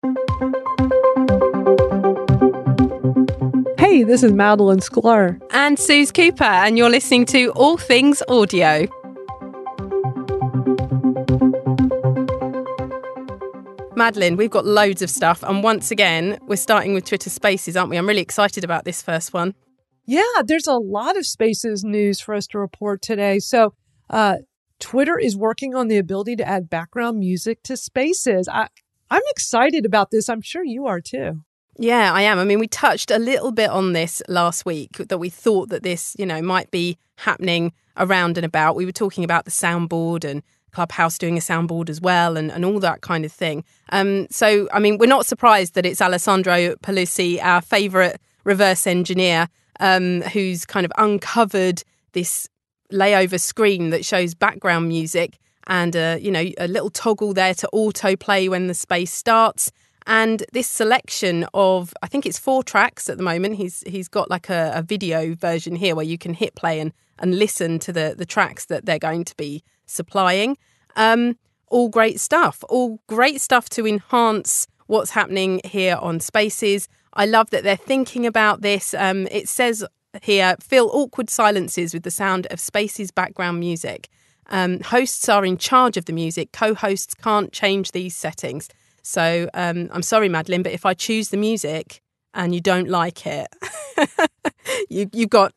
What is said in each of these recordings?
Hey, this is Madalyn Sklar. And Suze Cooper, and you're listening to All Things Audio. Madalyn, we've got loads of stuff. And once again, we're starting with Twitter Spaces, aren't we? I'm really excited about this first one. Yeah, there's a lot of Spaces news for us to report today. So Twitter is working on the ability to add background music to Spaces. I'm excited about this. I'm sure you are too. Yeah, I am. I mean, we touched a little bit on this last week, that we thought that this, might be happening around and about. We were talking about the soundboard and Clubhouse doing a soundboard as well and all that kind of thing. So, I mean, we're not surprised that it's Alessandro Palusi, our favourite reverse engineer, who's kind of uncovered this layover screen that shows background music and, a little toggle there to autoplay when the space starts. And this selection of, I think it's 4 tracks at the moment. He's got like a video version here where you can hit play and listen to the tracks that they're going to be supplying. All great stuff. All great stuff to enhance what's happening here on Spaces. I love that they're thinking about this. It says here, fill awkward silences with the sound of Spaces background music. Hosts are in charge of the music. Co-hosts can't change these settings. So I'm sorry, Madalyn, but if I choose the music and you don't like it,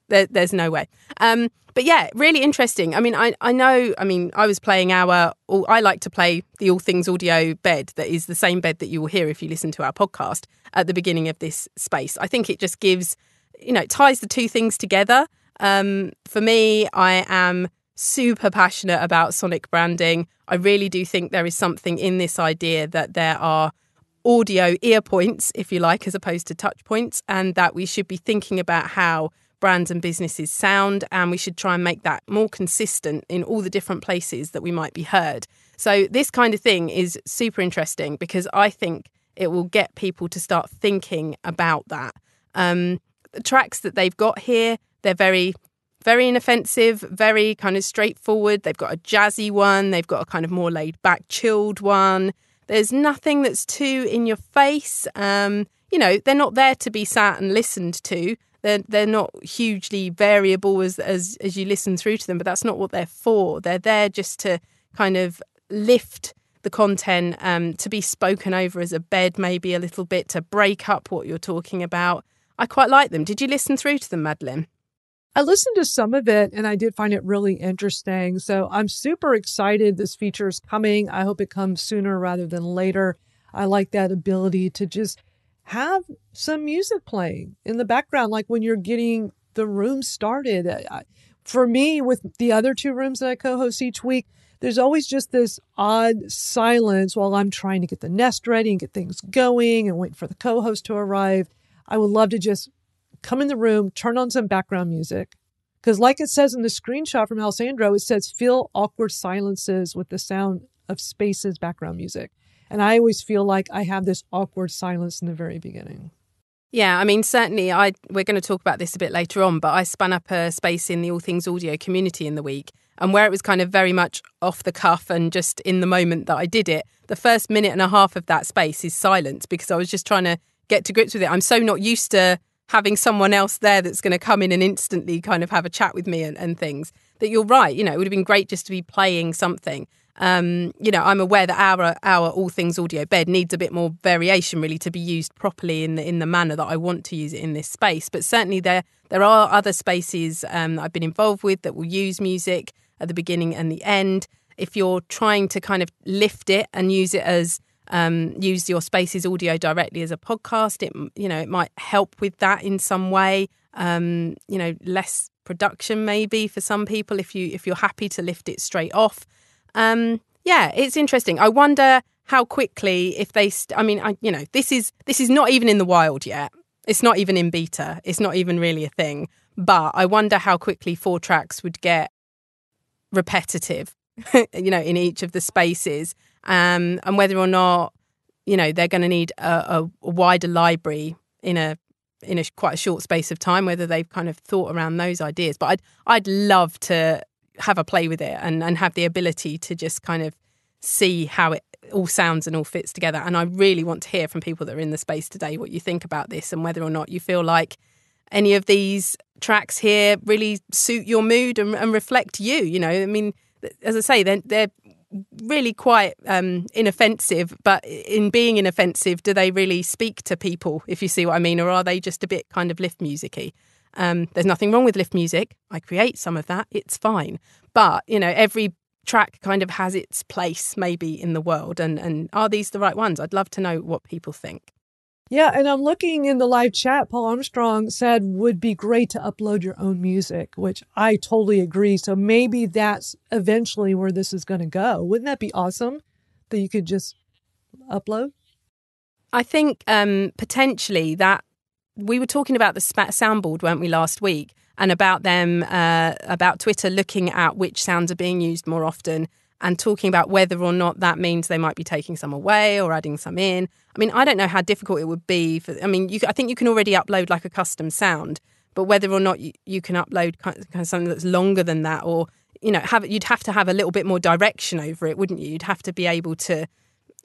there's no way. But yeah, really interesting. I mean, I was playing I like to play the All Things Audio bed that is the same bed that you will hear if you listen to our podcast at the beginning of this space. I think it just gives, ties the two things together. For me, I am super passionate about sonic branding. I really do think there is something in this idea that there are audio ear points, if you like, as opposed to touch points, and that we should be thinking about how brands and businesses sound, and we should try and make that more consistent in all the different places that we might be heard. So this kind of thing is super interesting because I think it will get people to start thinking about that. The tracks that they've got here, they're very inoffensive, very kind of straightforward. They've got a jazzy one. They've got a kind of more laid back, chilled one. There's nothing that's too in your face. They're not there to be sat and listened to. They're not hugely variable as you listen through to them, but that's not what they're for. They're there just to kind of lift the content, to be spoken over as a bed maybe a little bit, to break up what you're talking about. I quite like them. Did you listen through to them, Madalyn? I listened to some of it and I did find it really interesting. So I'm super excited this feature is coming. I hope it comes sooner rather than later. I like that ability to just have some music playing in the background, like when you're getting the room started. For me, with the other 2 rooms that I co-host each week, there's always just this odd silence while I'm trying to get the nest ready and get things going and wait for the co-host to arrive. I would love to just come in the room, turn on some background music. Because like it says in the screenshot from Alessandro, it says, fill awkward silences with the sound of Spaces background music. And I always feel like I have this awkward silence in the very beginning. Yeah, I mean, certainly we're going to talk about this a bit later on, but I spun up a space in the All Things Audio community in the week. And where it was kind of very much off the cuff and just in the moment that I did it, the first minute and a half of that space is silence because I was just trying to get to grips with it. I'm so not used to having someone else there that's going to come in and instantly kind of have a chat with me and things, that you're right. It would have been great just to be playing something. I'm aware that our All Things Audio bed needs a bit more variation really to be used properly in the manner that I want to use it in this space. But certainly there are other spaces that I've been involved with that will use music at the beginning and the end. If you're trying to kind of lift it and use it as use your Spaces audio directly as a podcast, it might help with that in some way. Less production maybe for some people if you're happy to lift it straight off. It's interesting. I wonder how quickly if they. This is not even in the wild yet. It's not even in beta. It's not even really a thing. But I wonder how quickly 4 tracks would get repetitive, in each of the spaces. And whether or not, they're going to need a wider library in a quite a short space of time, whether they've kind of thought around those ideas. But I'd love to have a play with it and have the ability to just kind of see how all sounds and all fits together. And I really want to hear from people that are in the space today what you think about this and whether or not you feel like any of these tracks here really suit your mood and reflect you. You know, I mean, as I say, they're really quite inoffensive, but in being inoffensive, do they really speak to people, if you see what I mean, or are they just a bit kind of lift music-y? There's nothing wrong with lift music. I create some of that. It's fine. But, you know, every track kind of has its place maybe in the world. And are these the right ones? I'd love to know what people think. Yeah, and I'm looking in the live chat. Paul Armstrong said would be great to upload your own music, which I totally agree. So maybe that's eventually where this is going to go. Wouldn't that be awesome that you could just upload? I think potentially that we were talking about the soundboard, weren't we, last week, and about them, about Twitter looking at which sounds are being used more often and talking about whether or not that means they might be taking some away or adding some in. I mean, I don't know how difficult it would be. I think you can already upload like a custom sound, but whether or not you can upload kind of something that's longer than that, or, you know, you'd have to have a little bit more direction over it, wouldn't you? You'd have to be able to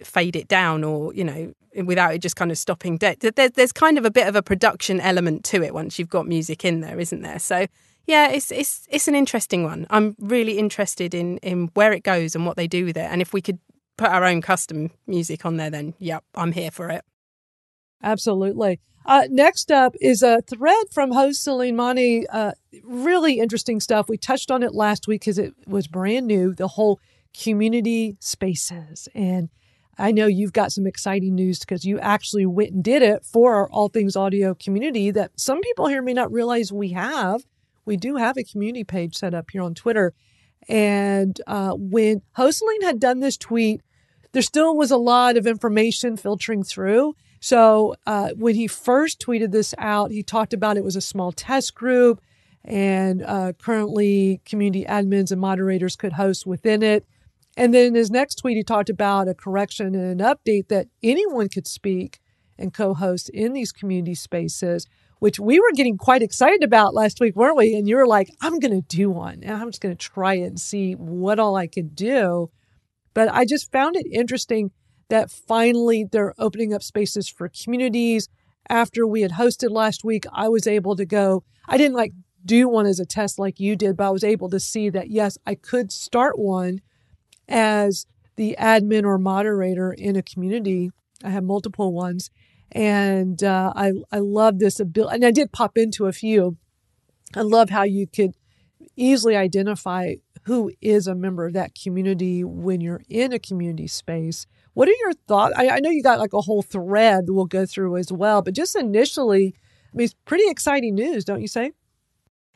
fade it down, or, you know, without it just kind of stopping dead. There's kind of a bit of a production element to it once you've got music in there, isn't there? So yeah, it's an interesting one. I'm really interested in where it goes and what they do with it. And if we could put our own custom music on there, then yeah, I'm here for it. Absolutely. Next up is a thread from host Joselin Mane. Really interesting stuff. We touched on it last week because it was brand new, the whole community spaces. And I know you've got some exciting news because you actually went and did it for our All Things Audio community that some people here may not realize we have. We do have a community page set up here on Twitter. And when Joselin had done this tweet, there still was a lot of information filtering through. So when he first tweeted this out, he talked about it was a small test group and currently community admins and moderators could host within it. And then in his next tweet, he talked about a correction and an update that anyone could speak and co-host in these community spaces, which we were getting quite excited about last week, weren't we? And you were like, I'm going to do one. And I'm just going to try it and see what all I could do. But I just found it interesting that finally they're opening up spaces for communities. After we had hosted last week, I was able to go. I didn't do one as a test like you did, but I was able to see that, yes, I could start one as the admin or moderator in a community. I have multiple ones. And I love this ability. And I did pop into a few. I love how you could easily identify who is a member of that community when you're in a community space. What are your thoughts? I know you got like a whole thread we'll go through as well, but just initially, I mean, it's pretty exciting news, don't you say?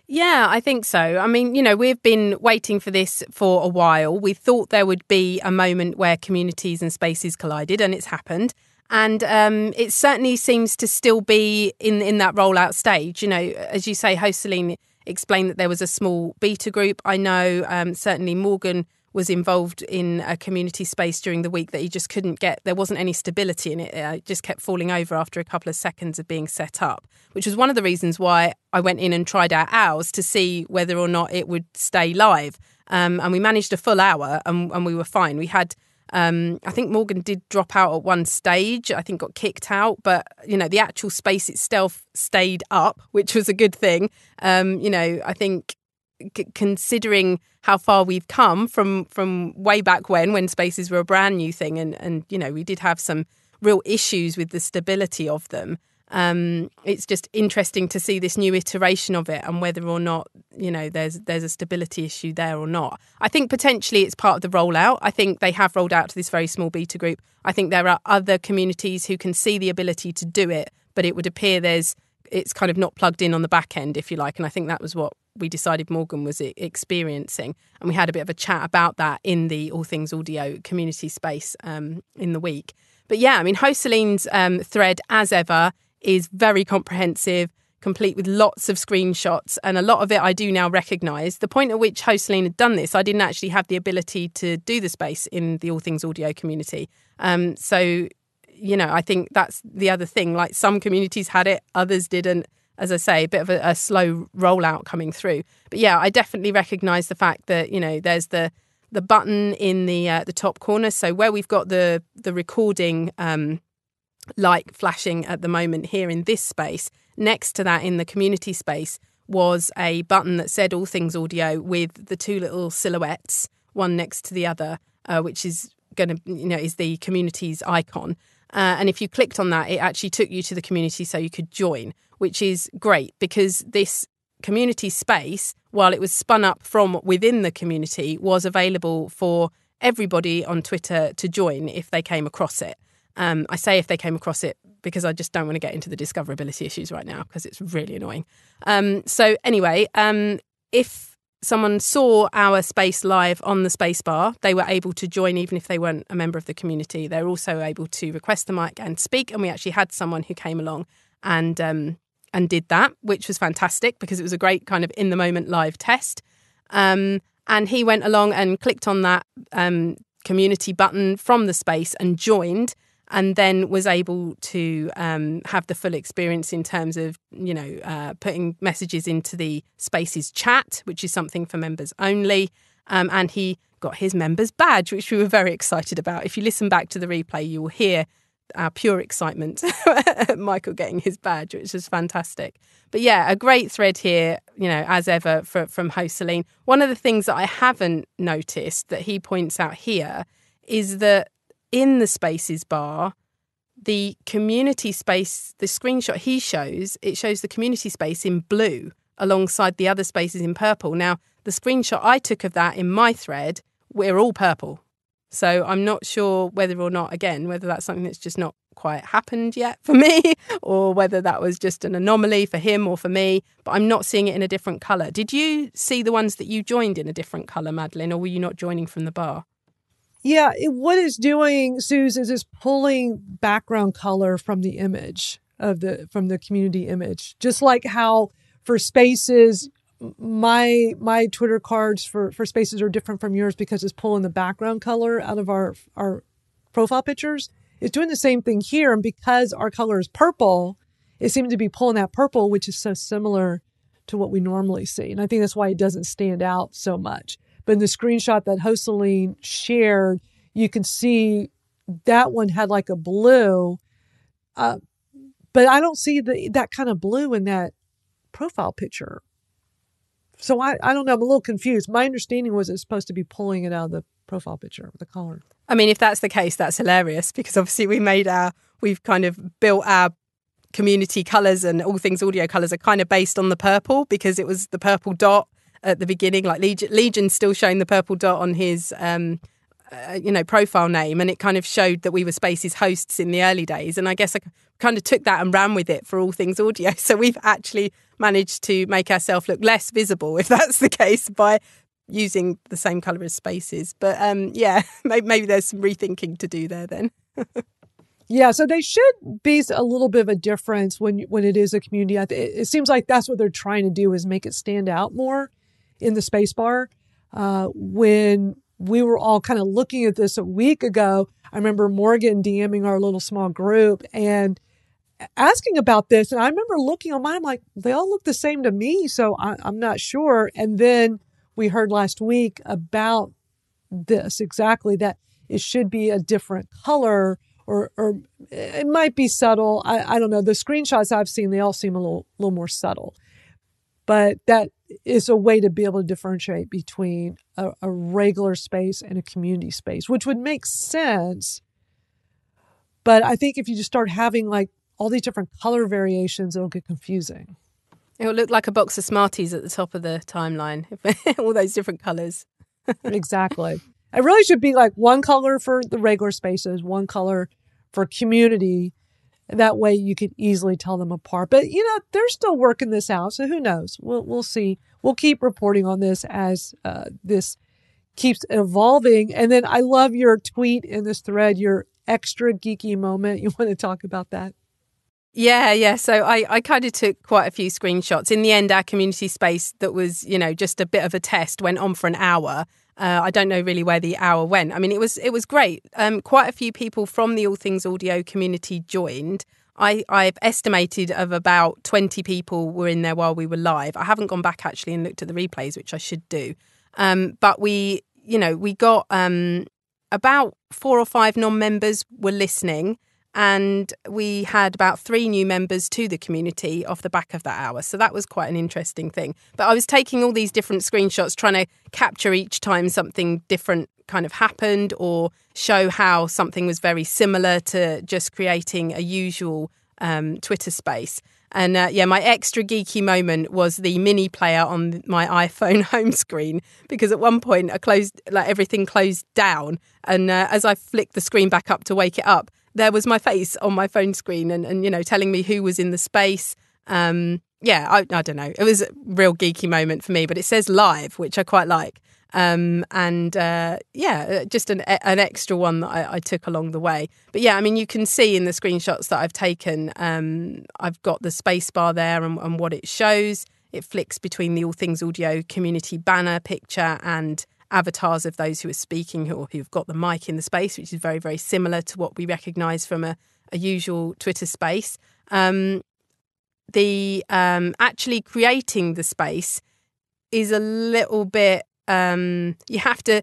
Yeah, I think so. I mean, you know, we've been waiting for this for a while. We thought there would be a moment where communities and spaces collided, and it's happened. And it certainly seems to still be in that rollout stage. You know, as you say, Joselin explained that there was a small beta group. I know certainly Morgan was involved in a community space during the week that he just couldn't get. There wasn't any stability in it. It just kept falling over after a couple of seconds of being set up, which was one of the reasons why I went in and tried out ours to see whether or not it would stay live. And we managed a full hour and we were fine. We had... I think Morgan did drop out at one stage, I think got kicked out, but, you know, the actual space itself stayed up, which was a good thing. You know, I think considering how far we've come from way back when spaces were a brand new thing and, you know, we did have some real issues with the stability of them. It's just interesting to see this new iteration of it and whether or not, you know, there's a stability issue there or not. I think potentially it's part of the rollout. I think they have rolled out to this very small beta group. I think there are other communities who can see the ability to do it, but it would appear it's kind of not plugged in on the back end, if you like. And I think that was what we decided Morgan was experiencing. And we had a bit of a chat about that in the All Things Audio community space in the week. But yeah, I mean, Joselin's thread, as ever, is very comprehensive, complete with lots of screenshots, and a lot of it I do now recognise. The point at which Joselin had done this, I didn't actually have the ability to do the space in the All Things Audio community. So, you know, I think that's the other thing. Like, some communities had it, others didn't. As I say, a bit of a slow rollout coming through. But yeah, I definitely recognise the fact that, you know, there's the the button in the top corner. So where we've got the recording light flashing at the moment here in this space, next to that in the community space was a button that said All Things Audio with the two little silhouettes, one next to the other, which is going to, is the community's icon. And if you clicked on that, it actually took you to the community so you could join, which is great because this community space, while it was spun up from within the community, was available for everybody on Twitter to join if they came across it. I say if they came across it because I just don't want to get into the discoverability issues right now because it's really annoying. So anyway, if someone saw our space live on the space bar, they were able to join even if they weren't a member of the community. They were also able to request the mic and speak. And we actually had someone who came along and did that, which was fantastic because it was a great kind of in the moment live test. And he went along and clicked on that community button from the space and joined, and then was able to have the full experience in terms of, putting messages into the Spaces chat, which is something for members only. And he got his members badge, which we were very excited about. If you listen back to the replay, you will hear our pure excitement at Michael getting his badge, which was fantastic. But yeah, a great thread here, as ever, from Joselin. One of the things that I haven't noticed that he points out here is that in the Spaces bar, the community space, the screenshot he shows, it shows the community space in blue alongside the other spaces in purple. Now, the screenshot I took of that in my thread, we're all purple. So I'm not sure whether that's something that's just not quite happened yet for me, or whether that was just an anomaly for him or for me, but I'm not seeing it in a different colour. Did you see the ones that you joined in a different colour, Madalyn, or were you not joining from the bar? Yeah, what it's doing, Suze, is it's pulling background color from the image from the community image. Just like how for Spaces, my Twitter cards for Spaces are different from yours because it's pulling the background color out of our profile pictures. It's doing the same thing here, and because our color is purple, it seems to be pulling that purple, which is so similar to what we normally see. And I think that's why it doesn't stand out so much. But in the screenshot that Joselin shared, you can see that one had like a blue, but I don't see that kind of blue in that profile picture. So I don't know. I'm a little confused. My understanding was it's supposed to be pulling it out of the profile picture, the color. I mean, if that's the case, that's hilarious because obviously we've kind of built our community colours, and All Things Audio colours are kind of based on the purple because it was the purple dot at the beginning, like Legion's still showing the purple dot on his, profile name, and it kind of showed that we were Spaces hosts in the early days. And I guess I kind of took that and ran with it for All Things Audio. So we've actually managed to make ourselves look less visible, if that's the case, by using the same colour as Spaces. But maybe there's some rethinking to do there then. Yeah, so they should be a little bit of a difference when it is a community. It seems like that's what they're trying to do, is make it stand out more in the spacebar. When we were all kind of looking at this a week ago, I remember Morgan DMing our little small group and asking about this. And I remember looking on mine, I'm like, they all look the same to me, so I'm not sure. And then we heard last week about this, exactly, that it should be a different color, or it might be subtle. I don't know. The screenshots I've seen, they all seem a little more subtle. But that is a way to be able to differentiate between a regular space and a community space, which would make sense. But I think if you just start having like all these different color variations, it'll get confusing. It'll look like a box of Smarties at the top of the timeline, all those different colours. Exactly. It really should be like one color for the regular spaces, one color for community. That way you could easily tell them apart. But, they're still working this out. So who knows? We'll see. We'll keep reporting on this as this keeps evolving. And then I love your tweet in this thread, your extra geeky moment. You want to talk about that? Yeah. So I kind of took quite a few screenshots. In the end, our community space that was, just a bit of a test went on for an hour. I don't know really where the hour went. I mean, it was great. Quite a few people from the All Things Audio community joined. I've estimated of about 20 people were in there while we were live. I haven't gone back actually and looked at the replays, which I should do. But we we got about 4 or 5 non-members were listening, and we had about 3 new members to the community off the back of that hour. So that was quite an interesting thing. But I was taking all these different screenshots, trying to capture each time something different kind of happened, or show how something was very similar to just creating a usual Twitter space. And my extra geeky moment was the mini player on my iPhone home screen, because at one point everything closed down, and as I flicked the screen back up to wake it up, there was my face on my phone screen, and telling me who was in the space. I don't know. It was a real geeky moment for me, but it says live, which I quite like. Just an extra one that I took along the way. But yeah, I mean, you can see in the screenshots that I've taken, I've got the space bar there and what it shows. It flicks between the All Things Audio community banner picture and avatars of those who are speaking who've got the mic in the space, which is very, very similar to what we recognise from a usual Twitter space. Actually creating the space is a little bit you have to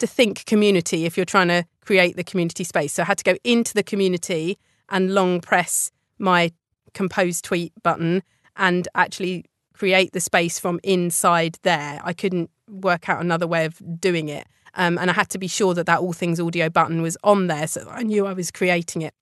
think community if you're trying to create the community space. So I had to go into the community and long press my compose tweet button and actually create the space from inside there. I couldn't work out another way of doing it. And I had to be sure that All Things Audio button was on there, so that I knew I was creating it.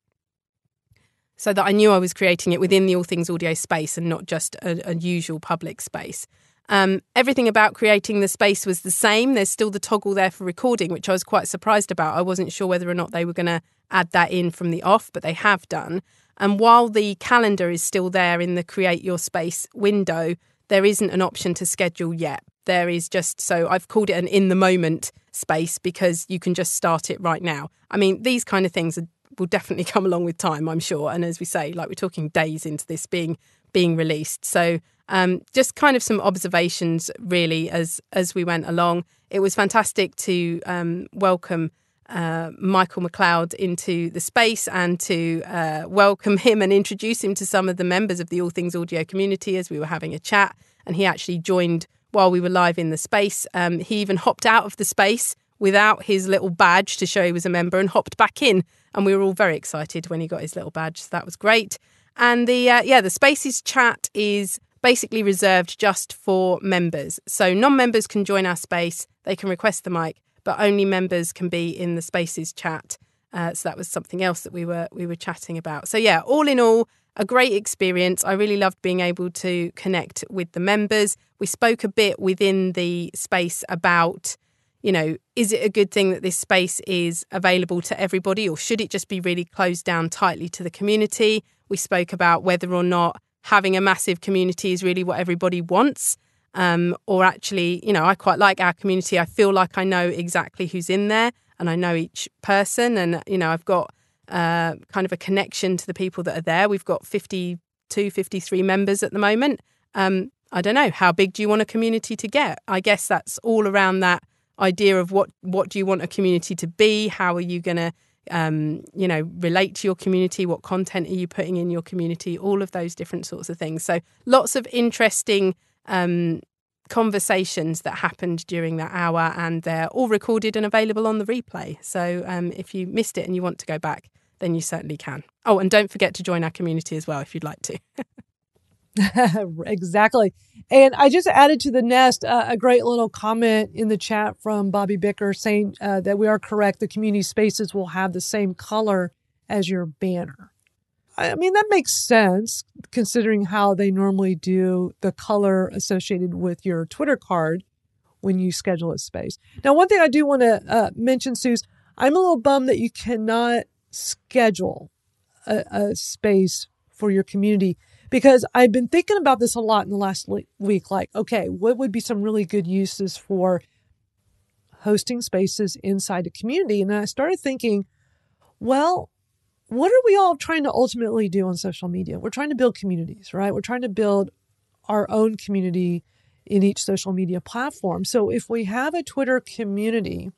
Within the All Things Audio space and not just a usual public space. Everything about creating the space was the same. There's still the toggle there for recording, which I was quite surprised about. I wasn't sure whether or not they were going to add that in from the off, but they have done. And while the calendar is still there in the Create Your Space window, there isn't an option to schedule yet. There is so I've called it an in the moment space because you can just start it right now. I mean, these kind of things will definitely come along with time, I'm sure. And as we say, we're talking days into this being released. So just kind of some observations really as we went along. It was fantastic to welcome Michael McLeod into the space and to welcome him and introduce him to some of the members of the All Things Audio community as we were having a chat. And he actually joined while we were live in the space. He even hopped out of the space without his little badge to show he was a member and hopped back in. And we were all very excited when he got his little badge. So that was great. And the Spaces chat is basically reserved just for members. So non-members can join our space. They can request the mic, but only members can be in the Spaces chat. So that was something else that we were chatting about. So yeah, all in all, a great experience. I really loved being able to connect with the members. We spoke a bit within the space about, is it a good thing that this space is available to everybody, or should it just be really closed down tightly to the community? We spoke about whether or not having a massive community is really what everybody wants. Or actually, I quite like our community. I feel like I know exactly who's in there and I know each person. And, I've got kind of a connection to the people that are there. We've got 52, 53 members at the moment. I don't know. How big do you want a community to get? I guess that's all around that idea of what do you want a community to be? How are you going to relate to your community? What content are you putting in your community? All of those different sorts of things. So lots of interesting conversations that happened during that hour, and they're all recorded and available on the replay. So if you missed it and you want to go back, then you certainly can. Oh, and don't forget to join our community as well if you'd like to. Exactly. And I just added to the nest a great little comment in the chat from Bobby Bicker saying that we are correct. The community spaces will have the same color as your banner. I mean, that makes sense considering how they normally do the color associated with your Twitter card when you schedule a space. Now, one thing I do want to mention, Suze, I'm a little bummed that you cannot schedule a space for your community, because I've been thinking about this a lot in the last week. Okay, what would be some really good uses for hosting spaces inside a community? And then I started thinking, well, what are we all trying to ultimately do on social media? We're trying to build communities, right? We're trying to build our own community in each social media platform. So if we have a Twitter community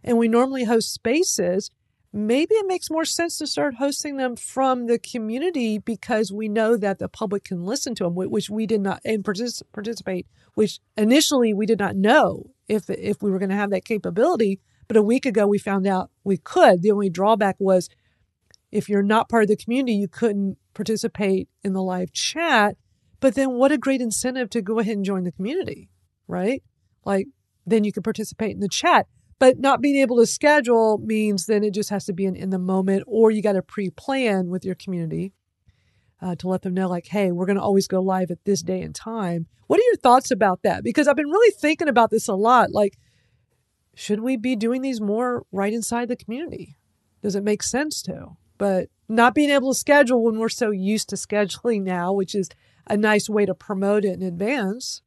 and we normally host spaces, maybe it makes more sense to start hosting them from the community because we know that the public can listen to them, which we did not, and participate, which initially we did not know if we were going to have that capability. But a week ago, we found out we could. The only drawback was if you're not part of the community, you couldn't participate in the live chat. But then what a great incentive to go ahead and join the community, right? Like, then you can participate in the chat. But not being able to schedule means then it just has to be in the moment, or you got to pre-plan with your community to let them know, like, hey, we're going to always go live at this day and time. What are your thoughts about that? Because I've been really thinking about this a lot. Like, should we be doing these more right inside the community? Does it make sense to? But not being able to schedule when we're so used to scheduling now, which is a nice way to promote it in advance.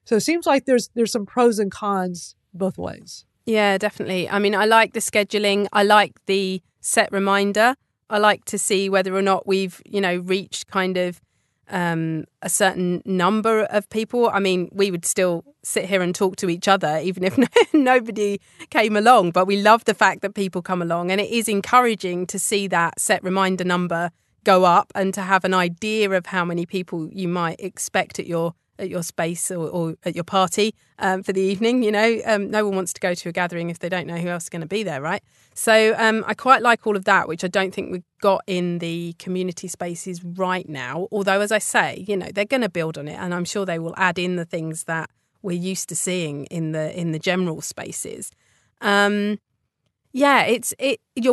So it seems like there's some pros and cons both ways. Yeah, definitely. I mean, I like the scheduling. I like the set reminder. I like to see whether or not we've, reached kind of a certain number of people. I mean, we would still sit here and talk to each other, even if nobody came along. But we love the fact that people come along. And it is encouraging to see that set reminder number go up and to have an idea of how many people you might expect at your space or at your party for the evening. No one wants to go to a gathering if they don't know who else is going to be there, right? So I quite like all of that, which I don't think we've got in the community spaces right now. Although, as I say, they're going to build on it, and I'm sure they will add in the things that we're used to seeing in the general spaces. You're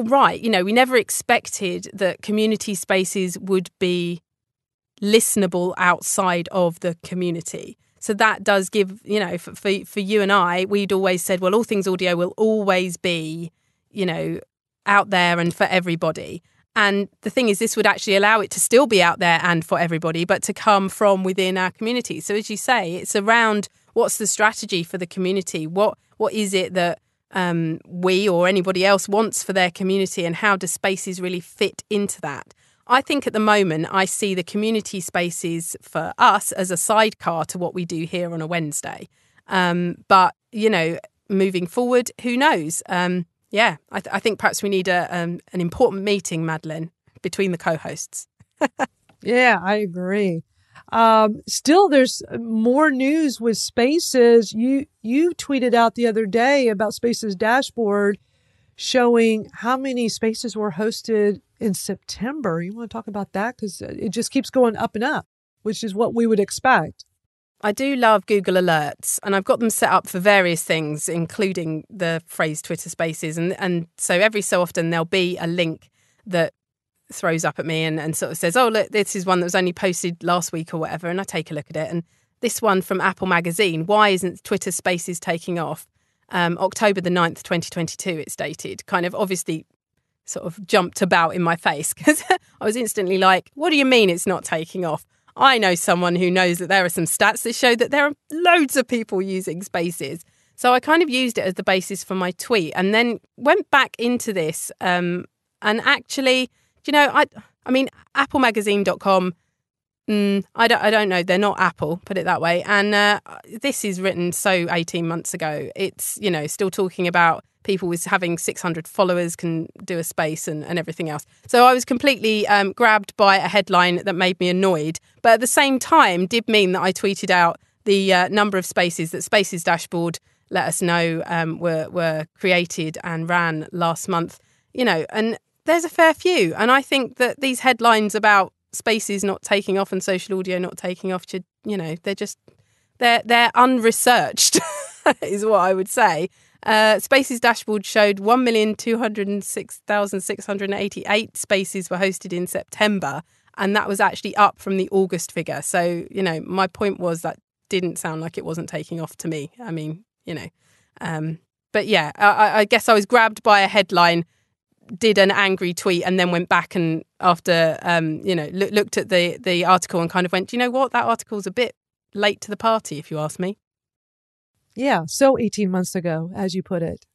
right. We never expected that community spaces would be listenable outside of the community. So that does give, for you and I, we'd always said, well, all things audio will always be, out there and for everybody. And the thing is, this would actually allow it to still be out there and for everybody, but to come from within our community. So as you say, it's around what's the strategy for the community? What is it that we or anybody else wants for their community, and how do spaces really fit into that? I think at the moment I see the community spaces for us as a sidecar to what we do here on a Wednesday. But, moving forward, who knows? I think perhaps we need an important meeting, Madalyn, between the co-hosts. Yeah, I agree. Still, there's more news with Spaces. You tweeted out the other day about Spaces dashboard showing how many spaces were hosted in September. You want to talk about that? Because it just keeps going up and up, which is what we would expect. I do love Google Alerts, and I've got them set up for various things, including the phrase Twitter Spaces. And so every so often there'll be a link that throws up at me and sort of says, oh, look, this is one that was only posted last week or whatever. And I take a look at it. And this one from Apple Magazine, why isn't Twitter Spaces taking off? October the 9th, 2022, it's dated, kind of obviously sort of jumped about in my face because I was instantly like, what do you mean it's not taking off? I know someone who knows that there are some stats that show that there are loads of people using Spaces. So I kind of used it as the basis for my tweet and then went back into this. And actually, I mean, applemagazine.com, I don't know. They're not Apple, put it that way. And this is written so 18 months ago. It's, still talking about people with having 600 followers can do a space and everything else. So I was completely grabbed by a headline that made me annoyed. But at the same time did mean that I tweeted out the number of spaces that Spaces Dashboard let us know were created and ran last month. And there's a fair few. And I think that these headlines about Spaces not taking off and social audio not taking off should, they're unresearched is what I would say. Spaces Dashboard showed 1,206,688 spaces were hosted in September, and that was actually up from the August figure. So, my point was that didn't sound like it wasn't taking off to me. I mean, but yeah, I guess I was grabbed by a headline, did an angry tweet, and then went back and after, looked at the article and kind of went, you know what, that article's a bit late to the party, if you ask me. Yeah, so 18 months ago, as you put it.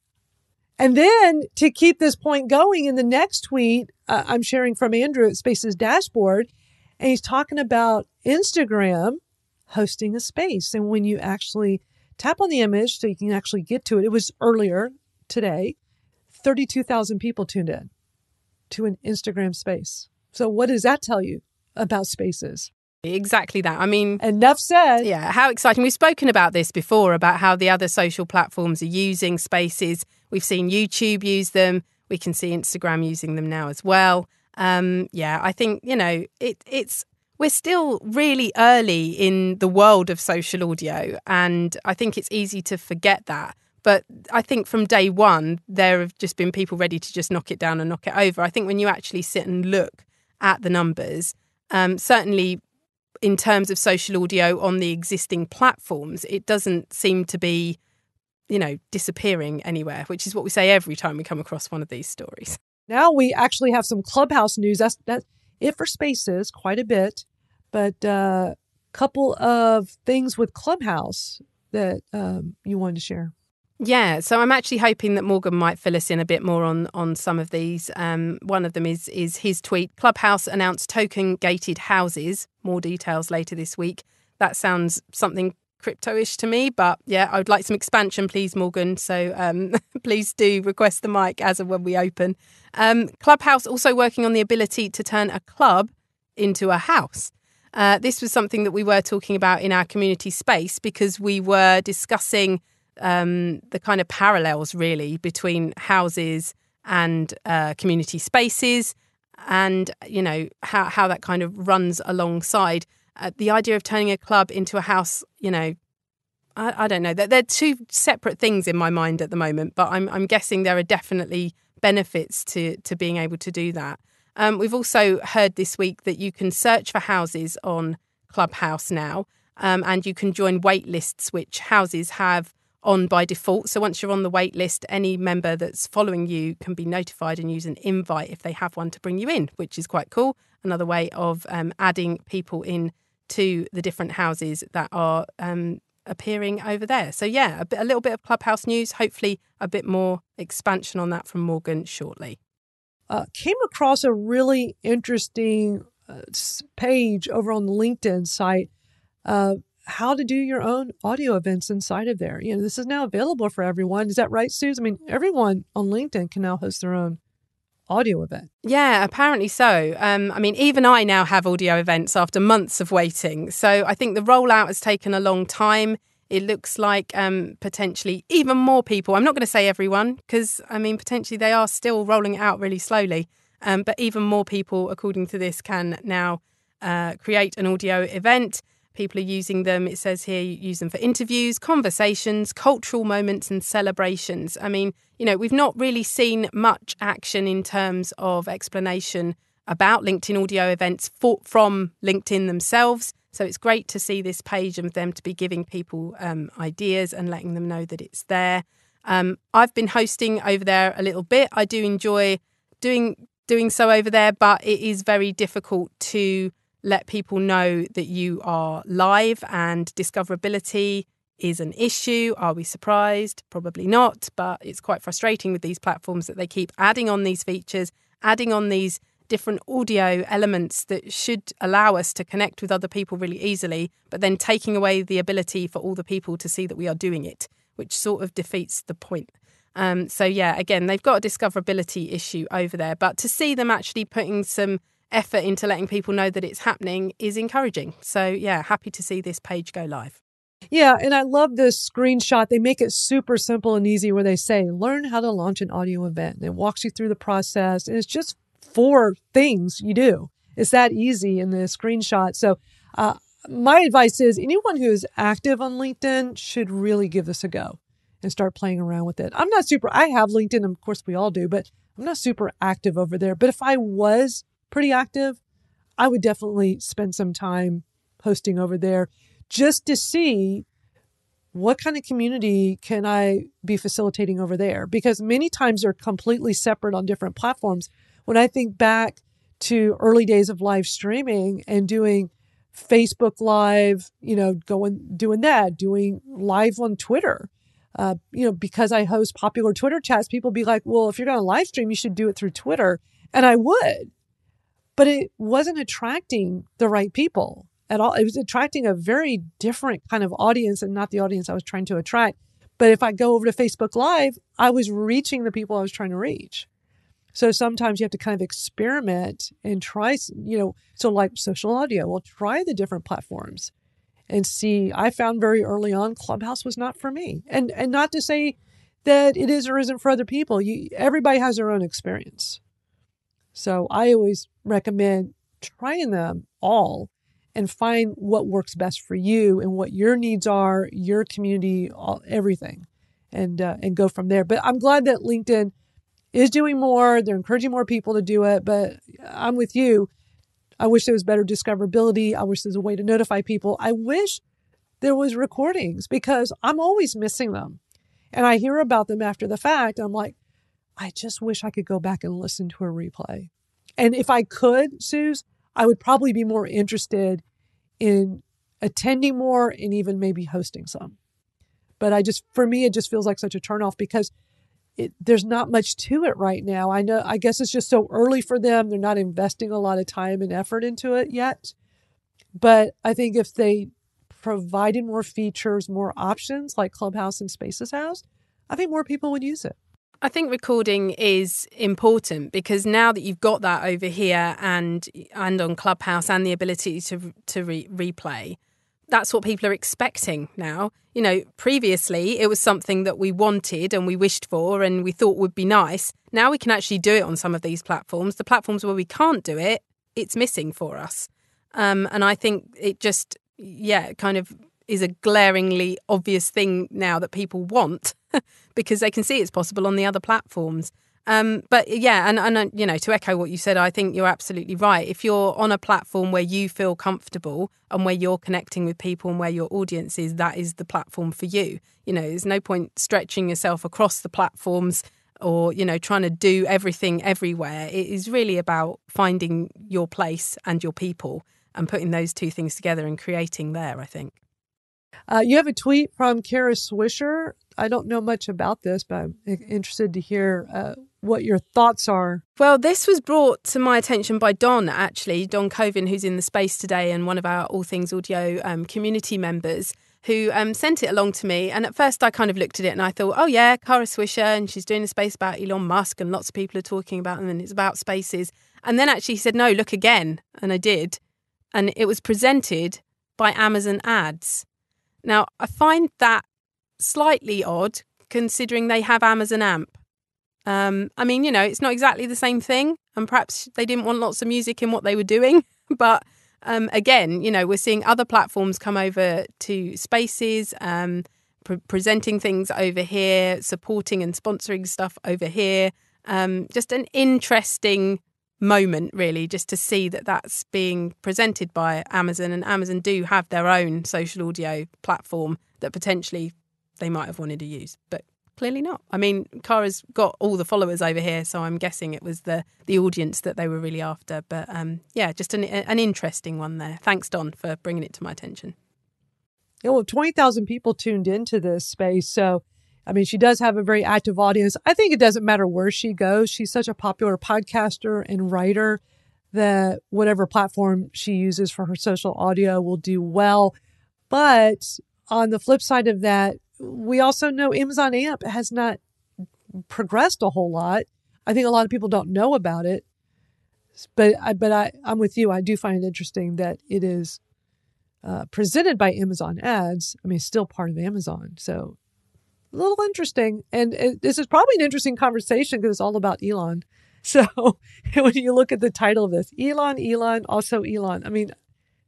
And then to keep this point going, in the next tweet, I'm sharing from Andrew at Spaces Dashboard, and he's talking about Instagram hosting a space. And when you actually tap on the image so you can actually get to it, it was earlier today, 32,000 people tuned in. to an Instagram space. So what does that tell you about spaces? Exactly that. I mean, enough said. Yeah, how exciting. We've spoken about this before, about how the other social platforms are using spaces. We've seen YouTube use them. We can see Instagram using them now as well. I think, we're still really early in the world of social audio, and I think it's easy to forget that. But I think from day one, there have just been people ready to just knock it down and knock it over. I think when you actually sit and look at the numbers, certainly in terms of social audio on the existing platforms, it doesn't seem to be, disappearing anywhere, which is what we say every time we come across one of these stories. Now we actually have some Clubhouse news. That's it for spaces, quite a bit. But a couple of things with Clubhouse that you wanted to share. Yeah, so I'm actually hoping that Morgan might fill us in a bit more on some of these. One of them is his tweet. Clubhouse announced token-gated houses. More details later this week. That sounds something crypto-ish to me, but yeah, I would like some expansion, please, Morgan. So please do request the mic as and when we open. Clubhouse also working on the ability to turn a club into a house. This was something that we were talking about in our community space because we were discussing the kind of parallels really between houses and community spaces, and how that kind of runs alongside the idea of turning a club into a house. I don't know, they're two separate things in my mind at the moment, but I'm guessing there are definitely benefits to being able to do that. We've also heard this week that you can search for houses on Clubhouse now, and you can join wait lists which houses have on by default. So once you're on the wait list, any member that's following you can be notified and use an invite if they have one to bring you in, which is quite cool. Another way of adding people in to the different houses that are appearing over there. So yeah, a little bit of Clubhouse news, hopefully a bit more expansion on that from Morgan shortly. Came across a really interesting page over on the LinkedIn site, how to do your own audio events inside of there. This is now available for everyone. Is that right, Suze? I mean, everyone on LinkedIn can now host their own audio event. Yeah, apparently so. Even I now have audio events after months of waiting. So I think the rollout has taken a long time. It looks like potentially even more people. I'm not going to say everyone because, potentially they are still rolling it out really slowly. But even more people, according to this, can now create an audio event. People are using them. It says here, you use them for interviews, conversations, cultural moments and celebrations. We've not really seen much action in terms of explanation about LinkedIn audio events from LinkedIn themselves. So it's great to see this page and them to be giving people ideas and letting them know that it's there. I've been hosting over there a little bit. I do enjoy doing so over there, but it is very difficult to let people know that you are live, and discoverability is an issue. Are we surprised? Probably not, but it's quite frustrating with these platforms that they keep adding on these features, adding on these different audio elements that should allow us to connect with other people really easily, but then taking away the ability for all the people to see that we are doing it, which sort of defeats the point. Again, they've got a discoverability issue over there, but to see them actually putting some effort into letting people know that it's happening is encouraging. So yeah, happy to see this page go live. Yeah, and I love this screenshot. They make it super simple and easy where they say, learn how to launch an audio event. And it walks you through the process. And it's just 4 things you do. It's that easy in the screenshot. So my advice is anyone who is active on LinkedIn should really give this a go and start playing around with it. I have LinkedIn, of course we all do, but I'm not super active over there. But if I was pretty active, I would definitely spend some time hosting over there just to see what kind of community can I be facilitating over there, because many times they're completely separate on different platforms. When I think back to early days of live streaming and doing Facebook Live, doing live on Twitter, because I host popular Twitter chats, people be like, well, if you're going to live stream, you should do it through Twitter. And I would. But it wasn't attracting the right people at all. It was attracting a very different kind of audience and not the audience I was trying to attract. But if I go over to Facebook Live, I was reaching the people I was trying to reach. So sometimes you have to kind of experiment and try, so like social audio, well, try the different platforms and see. I found very early on Clubhouse was not for me. And not to say that it is or isn't for other people. Everybody has their own experience. So I always recommend trying them all and find what works best for you and what your needs are, your community, everything, and go from there. But I'm glad that LinkedIn is doing more. They're encouraging more people to do it. But I'm with you. I wish there was better discoverability. I wish there's a way to notify people. I wish there was recordings because I'm always missing them. And I hear about them after the fact. I'm like, I just wish I could go back and listen to a replay. And if I could, Suze, I would probably be more interested in attending more and even maybe hosting some. But for me, it just feels like such a turnoff because there's not much to it right now. I guess it's just so early for them. They're not investing a lot of time and effort into it yet. But I think if they provided more features, more options like Clubhouse and Spaces has, I think more people would use it. I think recording is important because now that you've got that over here and on Clubhouse and the ability to replay, that's what people are expecting now. Previously it was something that we wanted and we wished for and we thought would be nice. Now we can actually do it on some of these platforms. The platforms where we can't do it, it's missing for us. And I think it just, kind of is a glaringly obvious thing now that people want because they can see it's possible on the other platforms. But to echo what you said, I think you're absolutely right. If you're on a platform where you feel comfortable and where you're connecting with people and where your audience is, that is the platform for you. There's no point stretching yourself across the platforms or, trying to do everything everywhere. It is really about finding your place and your people and putting those two things together and creating there, I think. You have a tweet from Kara Swisher. I don't know much about this, but I'm interested to hear what your thoughts are. Well, this was brought to my attention by Don, actually, Don Covin, who's in the space today and one of our All Things Audio community members, who sent it along to me. And at first I kind of looked at it and I thought, oh yeah, Kara Swisher, and she's doing a space about Elon Musk and lots of people are talking about them and it's about spaces. And then actually he said, no, look again. And I did. And it was presented by Amazon Ads. Now, I find that slightly odd, considering they have Amazon.app. It's not exactly the same thing, and perhaps they didn't want lots of music in what they were doing. But again, we're seeing other platforms come over to Spaces, presenting things over here, supporting and sponsoring stuff over here. Just an interesting moment, really, just to see that that's being presented by Amazon, and Amazon do have their own social audio platform that potentially they might have wanted to use, but clearly not. I mean, Kara's got all the followers over here, so I'm guessing it was the audience that they were really after. But just an interesting one there. Thanks, Don, for bringing it to my attention. Yeah, well, 20,000 people tuned into this space, so she does have a very active audience. I think it doesn't matter where she goes. She's such a popular podcaster and writer that whatever platform she uses for her social audio will do well. But on the flip side of that, we also know Amazon.app has not progressed a whole lot. I think a lot of people don't know about it. But I'm with you. I do find it interesting that it is presented by Amazon Ads. It's still part of Amazon. So a little interesting. And this is probably an interesting conversation because it's all about Elon. So when you look at the title of this, Elon, also Elon.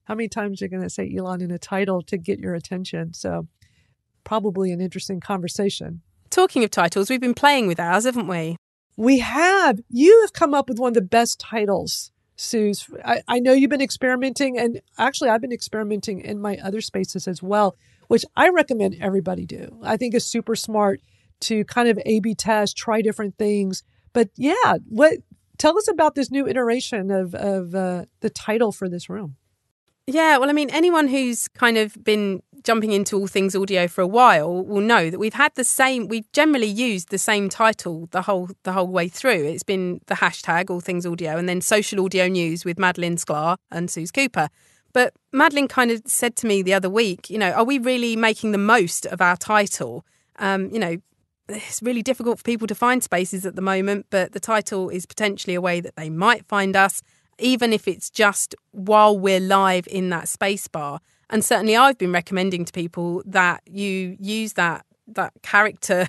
How many times are you going to say Elon in a title to get your attention? So probably an interesting conversation. Talking of titles, we've been playing with ours, haven't we? We have. You have come up with one of the best titles, Suze. I know you've been experimenting, and actually I've been experimenting in my other spaces as well, which I recommend everybody do. I think it's super smart to kind of A/B test, try different things. But yeah, tell us about this new iteration of the title for this room. Yeah, well, anyone who's kind of been jumping into all things audio for a while will know that we've generally used the same title the whole way through. It's been the hashtag all things audio and then social audio news with Madalyn Sklar and Suze Cooper. But Madalyn kind of said to me the other week, are we really making the most of our title? it's really difficult for people to find spaces at the moment, but the title is potentially a way that they might find us, even if it's just while we're live in that space bar. And certainly I've been recommending to people that you use that character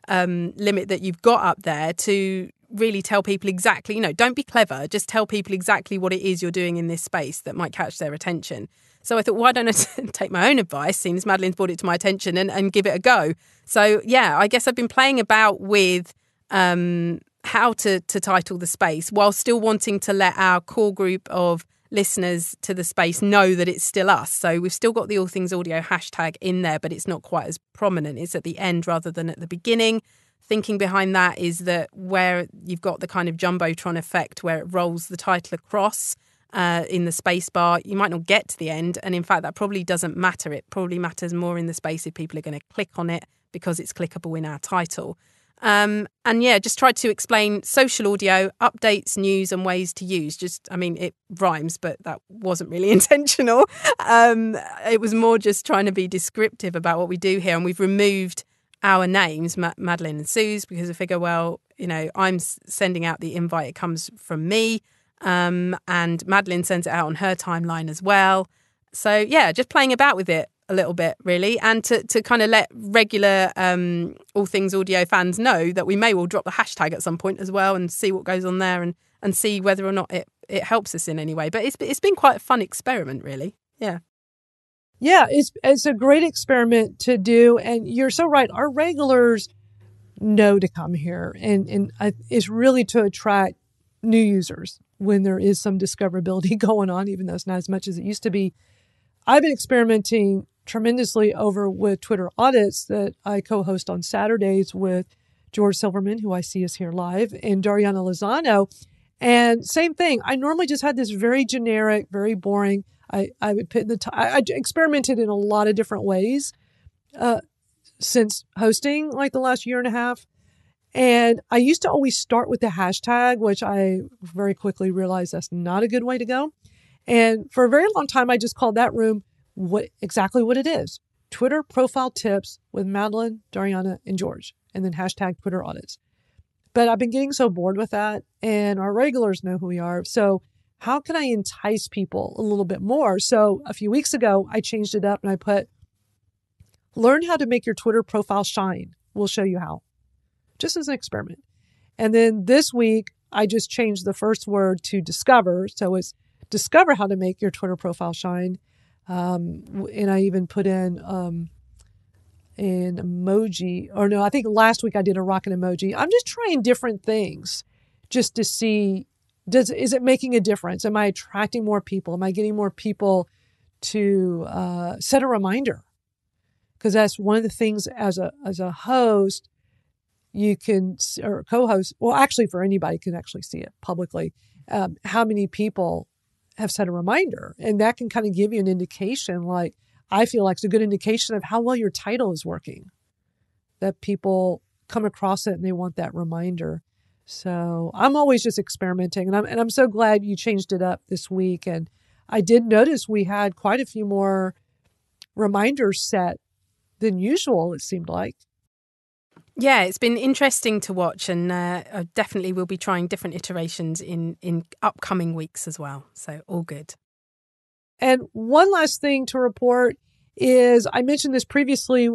limit that you've got up there to really tell people exactly, don't be clever, just tell people exactly what it is you're doing in this space that might catch their attention. So I thought, why don't I take my own advice, seeing as Madalyn's brought it to my attention, and give it a go. So, yeah, I guess I've been playing about with how to title the space while still wanting to let our core group of listeners to the space know that it's still us. So we've still got the All Things Audio hashtag in there, but it's not quite as prominent. It's at the end rather than at the beginning. Thinking behind that is that where you've got the kind of Jumbotron effect where it rolls the title across in the space bar, you might not get to the end. And in fact, that probably doesn't matter. It probably matters more in the space if people are going to click on it because it's clickable in our title. And yeah, just tried to explain social audio, updates, news and ways to use. It rhymes, but that wasn't really intentional. It was more just trying to be descriptive about what we do here. And we've removed our names, Madalyn and Suze, because I figure, I'm sending out the invite. It comes from me. And Madalyn sends it out on her timeline as well. So, yeah, just playing about with it a little bit, really, and to kind of let regular All Things Audio fans know that we may well drop the hashtag at some point as well and see what goes on there and see whether or not it helps us in any way. But it's been quite a fun experiment, really. Yeah. Yeah, it's a great experiment to do. And you're so right. Our regulars know to come here. And it's really to attract new users when there is some discoverability going on, even though it's not as much as it used to be. I've been experimenting tremendously over with Twitter audits that I co-host on Saturdays with George Silverman, who I see is here live, and Dariana Lozano. And same thing. I normally just had this very generic, very boring. I would put I experimented in a lot of different ways since hosting like the last year and a half. And I used to always start with the hashtag, which I very quickly realized that's not a good way to go. And for a very long time, I just called that room exactly what it is. Twitter profile tips with Madalyn, Dariana, and George, and then hashtag Twitter audits. But I've been getting so bored with that, and our regulars know who we are. So how can I entice people a little bit more? So a few weeks ago, I changed it up and I put, learn how to make your Twitter profile shine. We'll show you how. Just as an experiment. And then this week, I just changed the first word to discover. So it's discover how to make your Twitter profile shine. And I even put in an emoji. Or no, I think last week I did a rocket emoji. I'm just trying different things just to see, is it making a difference? Am I attracting more people? Am I getting more people to set a reminder? Because that's one of the things as a host, you can, or co-host, well, actually for anybody can actually see it publicly, how many people have set a reminder. And that can kind of give you an indication, like, I feel like it's a good indication of how well your title is working, that people come across it and they want that reminder. So I'm always just experimenting, and I'm so glad you changed it up this week. And I did notice we had quite a few more reminders set than usual, it seemed like. Yeah, it's been interesting to watch, and I definitely will be trying different iterations in upcoming weeks as well. So all good. And one last thing to report is I mentioned this previously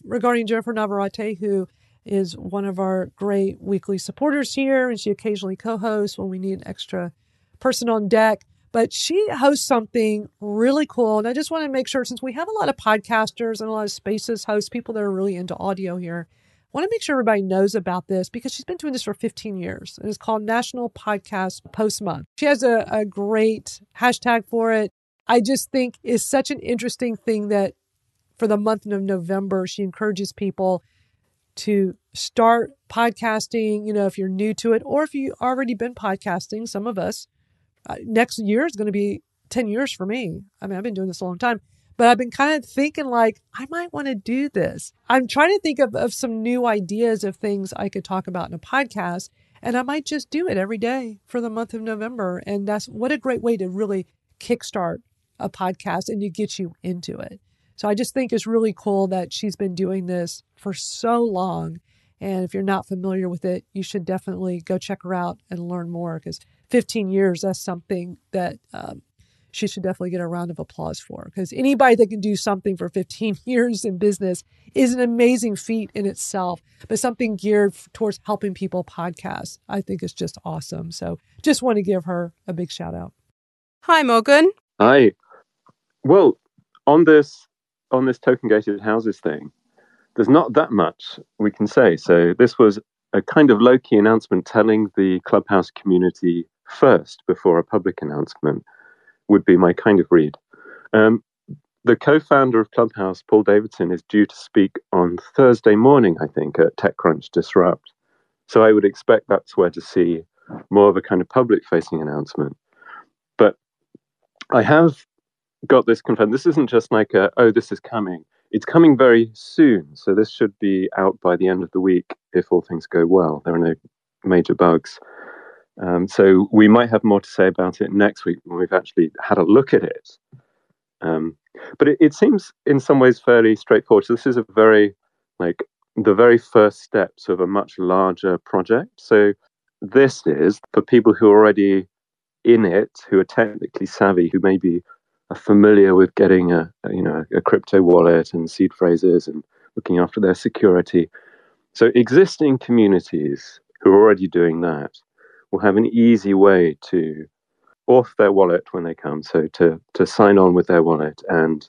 regarding Jennifer Navarrete, who is one of our great weekly supporters here, and she occasionally co-hosts when we need an extra person on deck. But she hosts something really cool, and I just want to make sure, since we have a lot of podcasters and a lot of Spaces hosts, people that are really into audio here, I want to make sure everybody knows about this because she's been doing this for 15 years. And it's called National Podcast Post Month. She has a great hashtag for it. I just think is such an interesting thing that for the month of November, she encourages people to start podcasting, if you're new to it, or if you've already been podcasting, some of us. Next year is going to be 10 years for me. I mean, I've been doing this a long time, but I've been kind of thinking like, I might want to do this. I'm trying to think of some new ideas of things I could talk about in a podcast, and I might just do it every day for the month of November. And that's what a great way to really kickstart a podcast and to get you into it. So I just think it's really cool that she's been doing this for so long. And if you're not familiar with it, you should definitely go check her out and learn more, because 15 years, that's something that she should definitely get a round of applause for, because anybody that can do something for 15 years in business is an amazing feat in itself, but something geared towards helping people podcast, I think is just awesome. So just want to give her a big shout out. Hi, Morgan. Hi. Well, on this token gated houses thing, there's not that much we can say. So this was a kind of low-key announcement telling the Clubhouse community first before a public announcement would be my kind of read. The co-founder of Clubhouse, Paul Davidson, is due to speak on Thursday morning, I think, at TechCrunch Disrupt. So I would expect that's where to see more of a kind of public-facing announcement. But I have got this confirmed. This isn't just like this is coming. It's coming very soon. So this should be out by the end of the week if all things go well. There are no major bugs. So we might have more to say about it next week when we've actually had a look at it. But it seems in some ways fairly straightforward. So this is a very, the very first steps of a much larger project. So this is for people who are already in it, who are technically savvy, who maybe are familiar with getting a crypto wallet and seed phrases and looking after their security. So existing communities who are already doing that will have an easy way to off their wallet when they come. So to sign on with their wallet and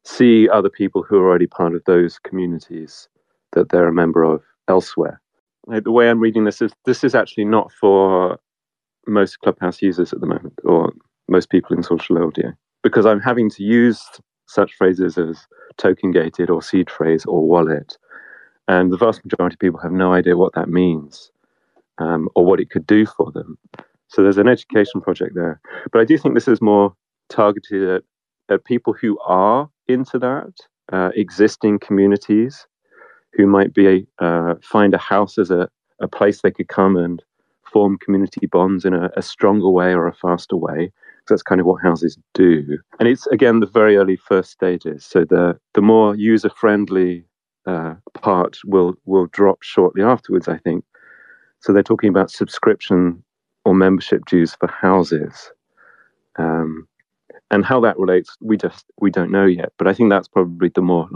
see other people who are already part of those communities that they're a member of elsewhere. The way I'm reading this is actually not for most Clubhouse users at the moment, or most people in social audio, because I'm having to use such phrases as token gated or seed phrase or wallet. And the vast majority of people have no idea what that means or what it could do for them. So there's an education project there. But I do think this is more targeted at people who are into that, existing communities who might be find a house as a place they could come and form community bonds in a stronger way or a faster way. Because that's kind of what houses do. And it's, again, the very early first stages. So the more user-friendly part will drop shortly afterwards, I think. So they're talking about subscription or membership dues for houses. And how that relates, we don't know yet. But I think that's probably the more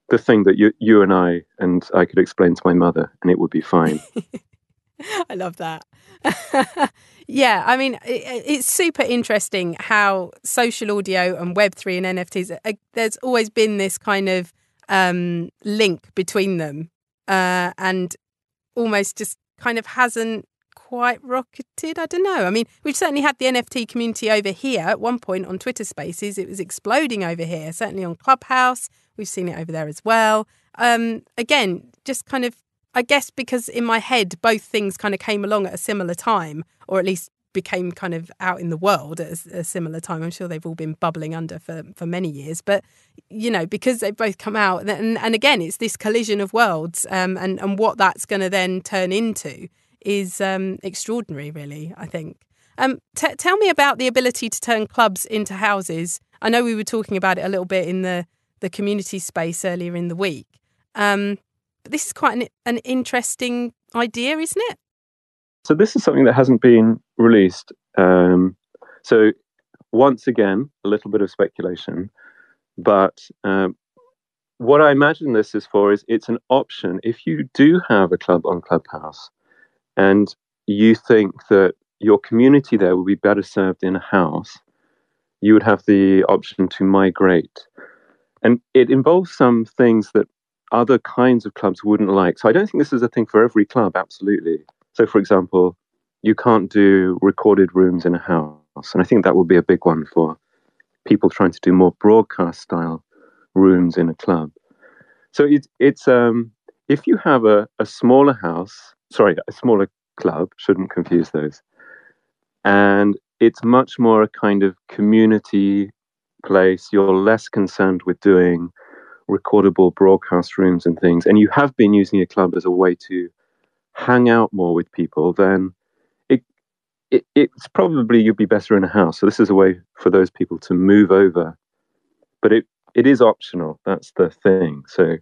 the thing that you and I could explain to my mother, and it would be fine. I love that. Yeah, I mean, it's super interesting how social audio and Web3 and NFTs, there's always been this kind of link between them and almost just kind of hasn't quite rocketed. I don't know. I mean, we've certainly had the NFT community over here at one point on Twitter Spaces. It was exploding over here, certainly on Clubhouse. We've seen it over there as well. Again, just kind of, I guess because in my head, both things kind of came along at a similar time, or at least became kind of out in the world at a similar time. I'm sure they've all been bubbling under for many years. But, because they've both come out, and again, it's this collision of worlds and what that's going to then turn into is extraordinary, really, I think. Tell me about the ability to turn clubs into houses. I know we were talking about it a little bit in the community space earlier in the week. But this is quite an interesting idea, isn't it? So this is something that hasn't been released. So once again, a little bit of speculation. But what I imagine this is for is it's an option. If you do have a club on Clubhouse and you think that your community there will be better served in a house, you would have the option to migrate. And it involves some things that other kinds of clubs wouldn't like. So I don't think this is a thing for every club, absolutely. So, for example, you can't do recorded rooms in a house. And I think that would be a big one for people trying to do more broadcast-style rooms in a club. So it's if you have a smaller a smaller club, shouldn't confuse those. And it's much more a kind of community place. You're less concerned with doing recordable broadcast rooms and things, and you have been using a club as a way to hang out more with people, then it's probably you'd be better in a house. So this is a way for those people to move over, but it is optional. That's the thing. So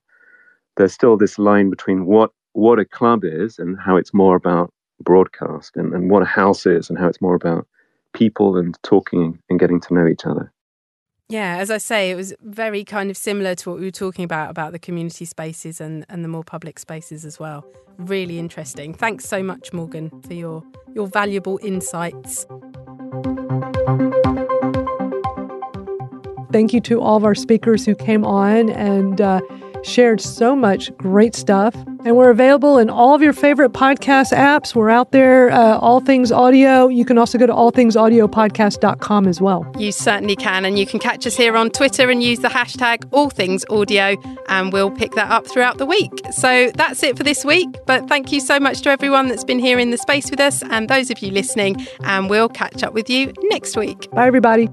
there's still this line between what a club is and how it's more about broadcast, and what a house is and how it's more about people and talking and getting to know each other. Yeah, as I say, it was very kind of similar to what we were talking about the community spaces and the more public spaces as well. Really interesting. Thanks so much, Morgan, for your valuable insights. Thank you to all of our speakers who came on and shared so much great stuff. And we're available in all of your favorite podcast apps. We're out there, All Things Audio. You can also go to allthingsaudiopodcast.com as well. You certainly can. And you can catch us here on Twitter and use the hashtag AllThingsAudio, and we'll pick that up throughout the week. So that's it for this week. But thank you so much to everyone that's been here in the space with us and those of you listening. And we'll catch up with you next week. Bye, everybody.